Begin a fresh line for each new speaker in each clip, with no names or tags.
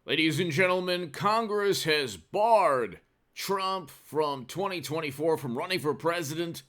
Ladies and gentlemen, Congress has barred Trump from 2024 from running for president.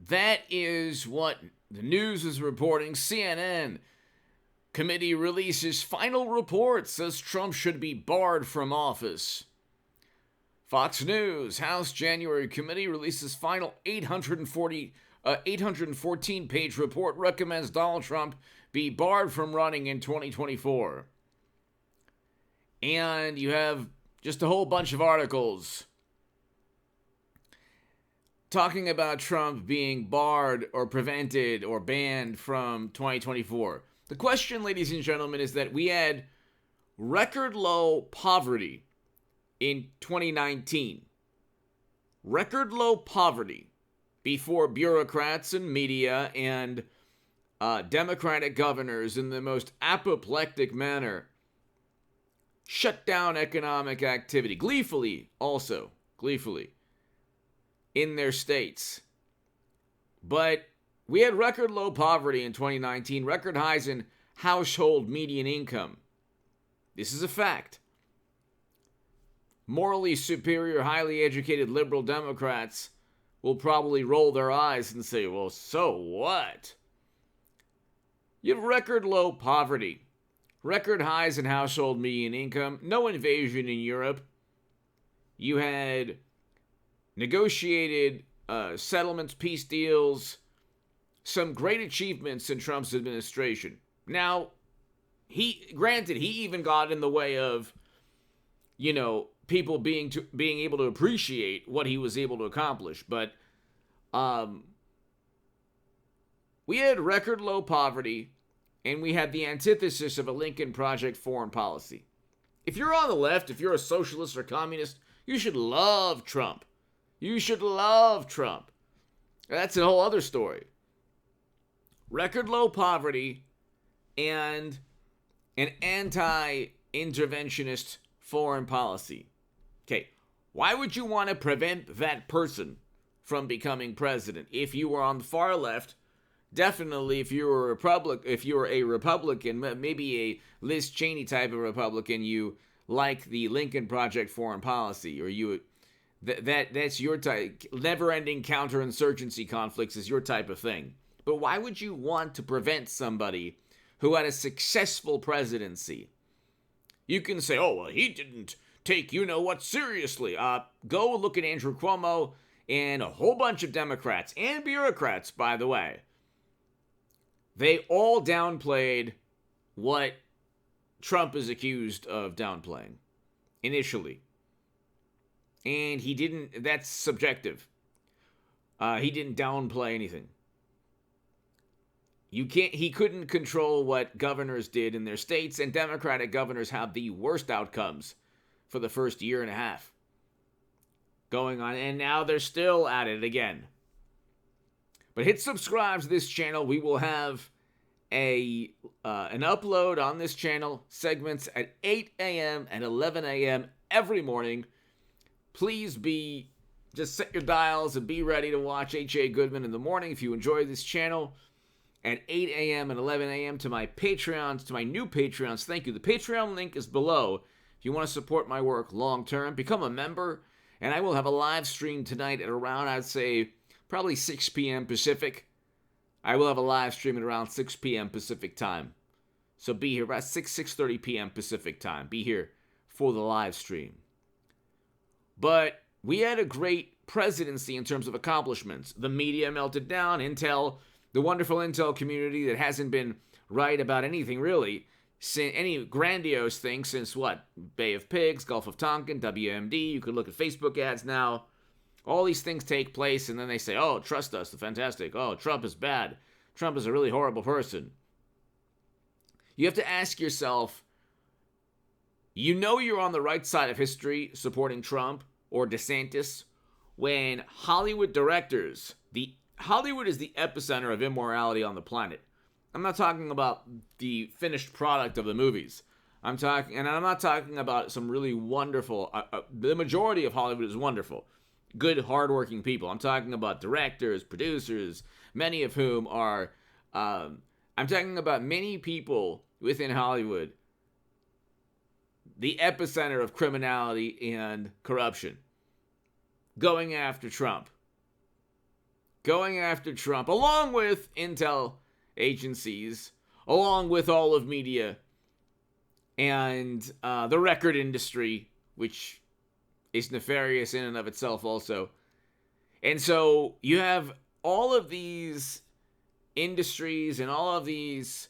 That is what the news is reporting. CNN committee releases final report, says Trump should be barred from office. Fox News House January committee releases final 814-page report, recommends Donald Trump be barred from running in 2024. And you have just a whole bunch of articles talking about Trump being barred or prevented or banned from 2024. The question, ladies and gentlemen, is that we had record low poverty in 2019. Record low poverty before bureaucrats and media and Democratic governors in the most apoplectic manner shut down economic activity, gleefully, in their states. But we had record low poverty in 2019, record highs in household median income. This is a fact. Morally superior, highly educated liberal Democrats will probably roll their eyes and say, well, so what? You have record low poverty. Record highs in household median income, no invasion in Europe. You had negotiated settlements, peace deals, some great achievements in Trump's administration. Now, he even got in the way of, people being able to appreciate what he was able to accomplish. But we had record low poverty. And we had the antithesis of a Lincoln Project foreign policy. If you're on the left, if you're a socialist or communist, you should love Trump. You should love Trump. That's a whole other story. Record low poverty and an anti-interventionist foreign policy. Okay, why would you want to prevent that person from becoming president? If you were on the far left, definitely, if you were a Republican, maybe a Liz Cheney type of Republican, you like the Lincoln Project foreign policy, or that's your type. Never-ending counterinsurgency conflicts is your type of thing. But why would you want to prevent somebody who had a successful presidency? You can say, oh, well, he didn't take you-know-what seriously. Go look at Andrew Cuomo and a whole bunch of Democrats and bureaucrats, by the way. They all downplayed what Trump is accused of downplaying initially. And he didn't, that's subjective. He didn't downplay anything. He couldn't control what governors did in their states, and Democratic governors have the worst outcomes for the first year and a half going on, and now they're still at it again. But hit subscribe to this channel. We will have an upload on this channel, segments at 8 a.m. and 11 a.m. every morning. Please just set your dials and be ready to watch H.A. Goodman in the morning if you enjoy this channel at 8 a.m. and 11 a.m. to my Patreons, to my new Patreons. Thank you. The Patreon link is below. If you want to support my work long term, become a member, and I will have a live stream tonight at around, I'd say, probably 6 p.m. Pacific. I will have a live stream at around 6 p.m. Pacific time. So be here about 6:30 p.m. Pacific time. Be here for the live stream. But we had a great presidency in terms of accomplishments. The media melted down. Intel, the wonderful Intel community that hasn't been right about anything really, any grandiose thing since what? Bay of Pigs, Gulf of Tonkin, WMD. You could look at Facebook ads now. All these things take place, and then they say, oh, trust us, the fantastic. Oh, Trump is bad. Trump is a really horrible person. You have to ask yourself, you're on the right side of history supporting Trump or DeSantis when Hollywood directors, Hollywood is the epicenter of immorality on the planet. I'm not talking about the finished product of the movies. I'm not talking about some really wonderful, the majority of Hollywood is wonderful. Good, hardworking people. I'm talking about directors, producers, many of whom are, I'm talking about many people within Hollywood the epicenter of criminality and corruption. Going after Trump. Along with intel agencies, along with all of media, and the record industry, which is nefarious in and of itself also. And so you have all of these industries and all of these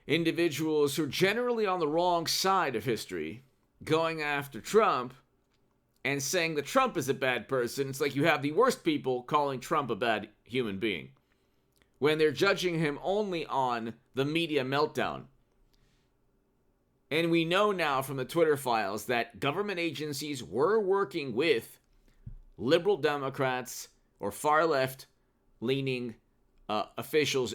individuals who are generally on the wrong side of history going after Trump and saying that Trump is a bad person. It's like you have the worst people calling Trump a bad human being when they're judging him only on the media meltdown. And we know now from the Twitter files that government agencies were working with liberal Democrats or far left leaning officials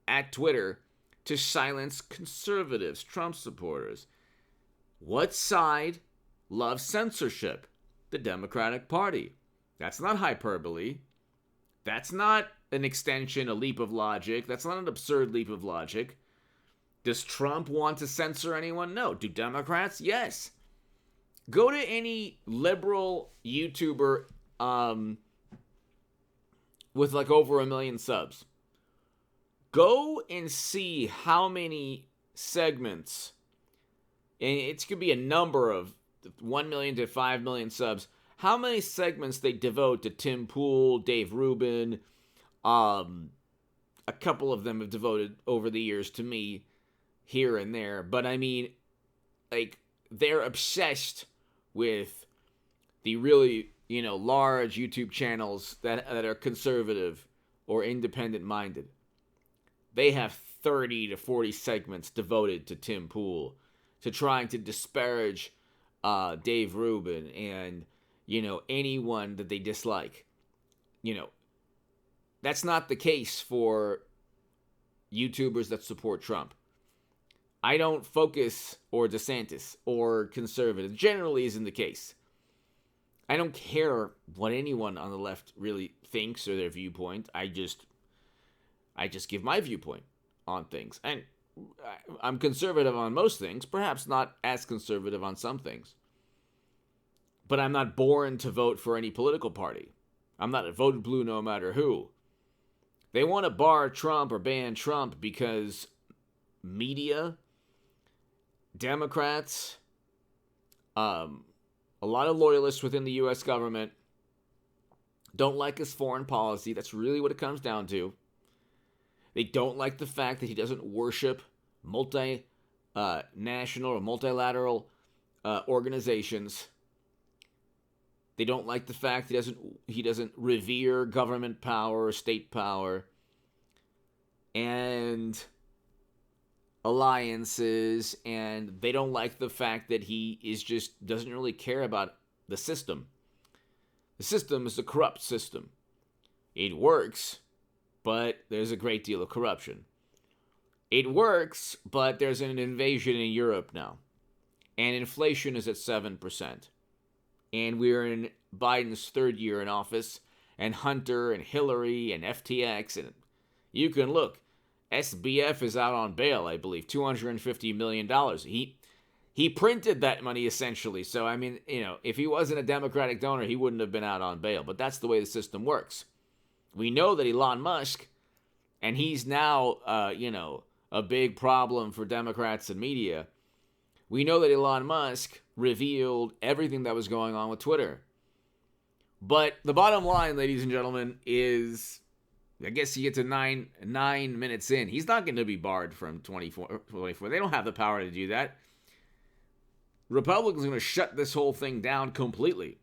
at Twitter to silence conservatives, Trump supporters. What side loves censorship? The Democratic Party. That's not hyperbole. That's not an extension, a leap of logic. That's not an absurd leap of logic. Does Trump want to censor anyone? No. Do Democrats? Yes. Go to any liberal YouTuber with like over 1 million subs. Go and see how many segments, and it could be a number of 1 million to 5 million subs, how many segments they devote to Tim Pool, Dave Rubin. A couple of them have devoted over the years to me here and there. But I mean, like, they're obsessed with the really, large YouTube channels that are conservative or independent minded. They have 30 to 40 segments devoted to Tim Pool, to trying to disparage Dave Rubin and, anyone that they dislike. That's not the case for YouTubers that support Trump. I don't focus, or DeSantis, or conservative. Generally isn't the case. I don't care what anyone on the left really thinks or their viewpoint. I just give my viewpoint on things. And I'm conservative on most things, perhaps not as conservative on some things. But I'm not born to vote for any political party. I'm not voted blue no matter who. They want to bar Trump or ban Trump because media, Democrats, a lot of loyalists within the U.S. government don't like his foreign policy. That's really what it comes down to. They don't like the fact that he doesn't worship multinational or multilateral organizations. They don't like the fact he doesn't revere government power or state power and alliances, and they don't like the fact that he doesn't really care about the system. The system is a corrupt system. It works, but there's a great deal of corruption. It works, but there's an invasion in Europe now. And inflation is at 7%. And we're in Biden's third year in office. And Hunter and Hillary and FTX. And you can look. SBF is out on bail, I believe. $250 million. He printed that money, essentially. So, I mean, if he wasn't a Democratic donor, he wouldn't have been out on bail. But that's the way the system works. We know that Elon Musk, and he's now, a big problem for Democrats and media. We know that Elon Musk revealed everything that was going on with Twitter. But the bottom line, ladies and gentlemen, is, I guess you get to nine minutes in. He's not going to be barred from 24. They don't have the power to do that. Republicans are going to shut this whole thing down completely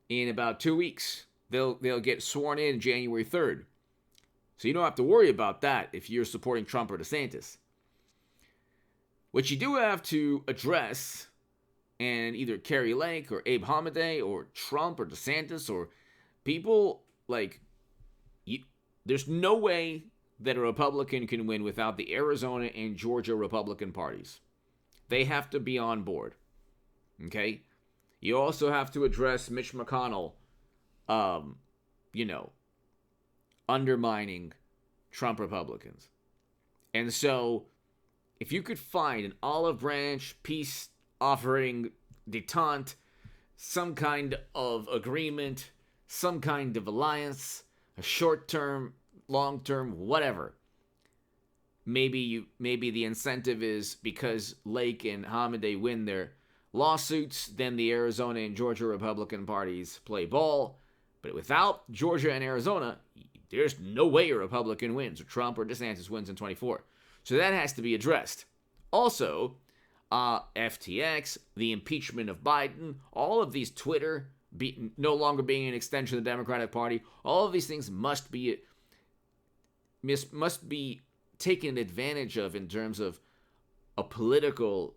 in about 2 weeks. They'll get sworn in January 3rd. So you don't have to worry about that if you're supporting Trump or DeSantis. What you do have to address, and either Carrie Lake or Abe Hamadeh or Trump or DeSantis or people like you, there's no way that a Republican can win without the Arizona and Georgia Republican parties. They have to be on board. Okay? You also have to address Mitch McConnell, undermining Trump Republicans. And so, if you could find an olive branch, peace offering detente, some kind of agreement, some kind of alliance, a short-term, long-term, whatever. Maybe the incentive is because Lake and Hamadeh win their lawsuits, then the Arizona and Georgia Republican parties play ball. But without Georgia and Arizona, there's no way a Republican wins, or Trump or DeSantis wins in 24. So that has to be addressed. Also, FTX, the impeachment of Biden, all of these Twitter no longer being an extension of the Democratic Party, all of these things must be taken advantage of in terms of a political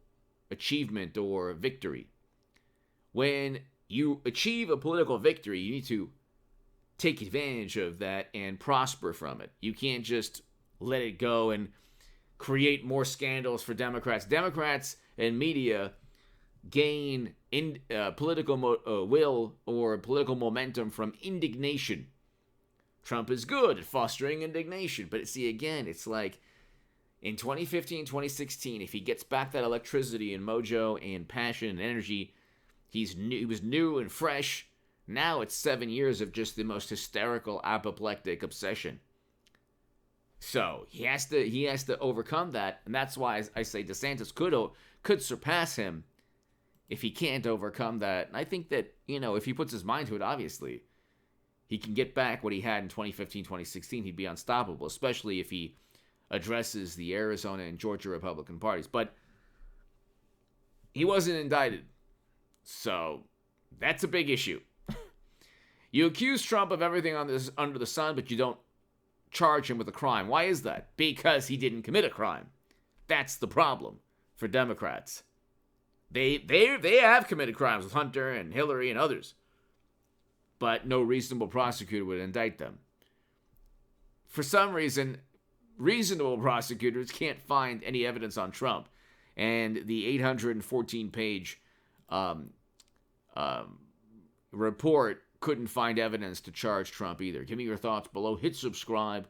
achievement or victory. When you achieve a political victory, you need to take advantage of that and prosper from it. You can't just let it go and create more scandals for Democrats. Democrats and media gain political will or political momentum from indignation. Trump is good at fostering indignation. But see, again, it's like in 2015, 2016, if he gets back that electricity and mojo and passion and energy, he was new and fresh. Now it's 7 years of just the most hysterical, apoplectic obsession. So he has to overcome that, and that's why I say DeSantis could surpass him if he can't overcome that. And I think that, if he puts his mind to it, obviously, he can get back what he had in 2015, 2016. He'd be unstoppable, especially if he addresses the Arizona and Georgia Republican parties. But he wasn't indicted, so that's a big issue. You accuse Trump of everything under the sun, but you don't charge him with a crime. Why is that? Because he didn't commit a crime. That's the problem for Democrats. They have committed crimes with Hunter and Hillary and others, but no reasonable prosecutor would indict them. For some reason, reasonable prosecutors can't find any evidence on Trump, and the 814-page report couldn't find evidence to charge Trump either. Give me your thoughts below. Hit subscribe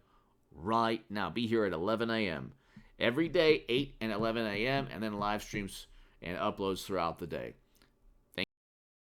right now. Be here at 11 a.m. every day, 8 and 11 a.m., and then live streams and uploads throughout the day.